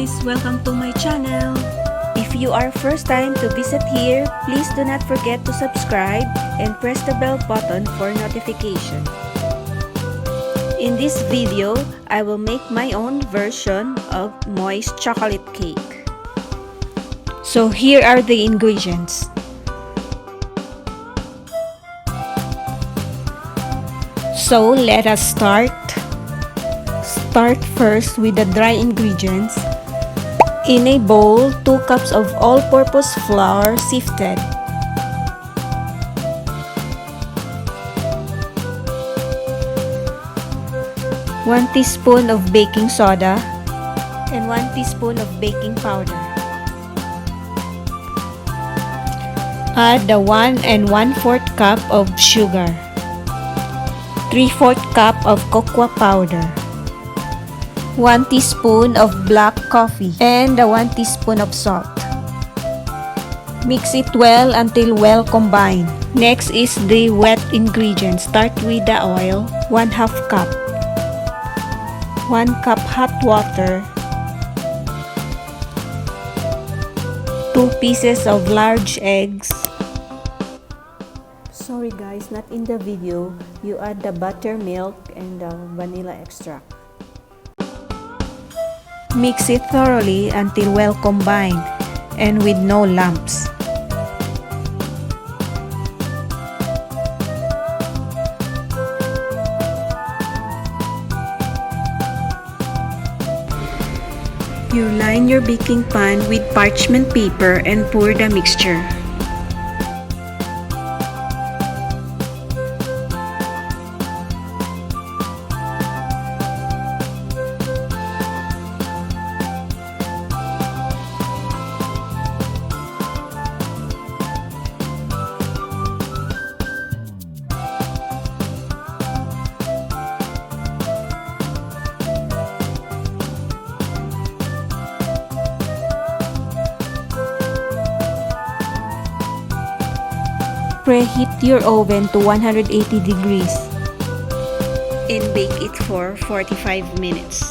guys! Welcome to my channel! If you are first time to visit here, please do not forget to subscribe and press the bell button for notification. In this video, I will make my own version of moist chocolate cake. So here are the ingredients. So let us start. Start first with the dry ingredients. In a bowl, 2 cups of all-purpose flour sifted. 1 teaspoon of baking soda and 1 teaspoon of baking powder. Add the 1 1/4 cup of sugar, 3/4 cup of cocoa powder, 1 teaspoon of black coffee, and 1 teaspoon of salt. Mix it well until well combined. Next is the wet ingredients. Start with the oil, 1/2 cup, 1 cup hot water, 2 pieces of large eggs. Sorry guys, not in the video. You add the buttermilk and the vanilla extract. Mix it thoroughly until well combined and with no lumps. You line your baking pan with parchment paper and pour the mixture. Preheat your oven to 180 degrees and bake it for 45 minutes.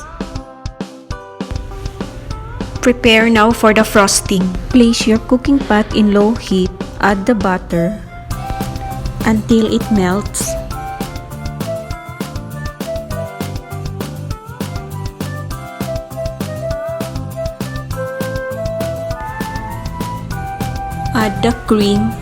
Prepare now for the frosting. Place your cooking pot in low heat. Add the butter until it melts. Add the cream.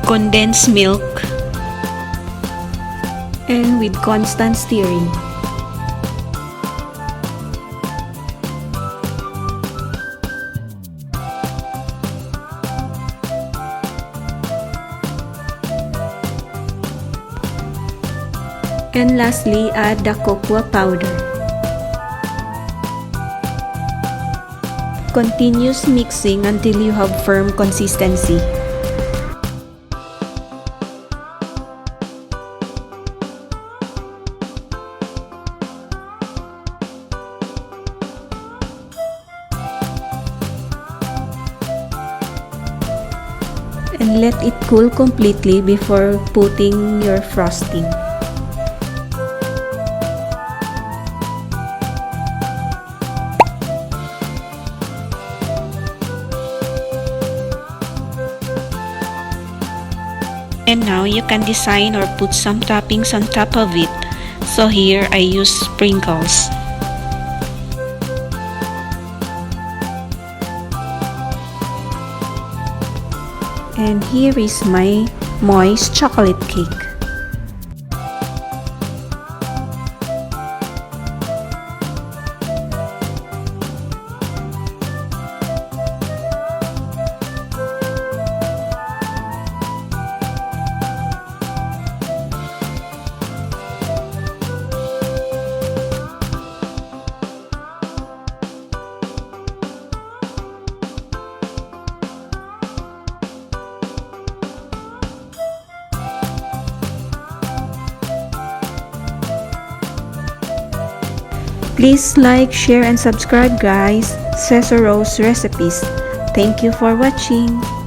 Condensed milk, and with constant stirring. And lastly, add the cocoa powder. Continuous mixing until you have firm consistency. And let it cool completely before putting your frosting. And now you can design or put some toppings on top of it. So here I use sprinkles. And here is my moist chocolate cake. Please like, share, and subscribe guys. Cesar Rose Recipes. Thank you for watching.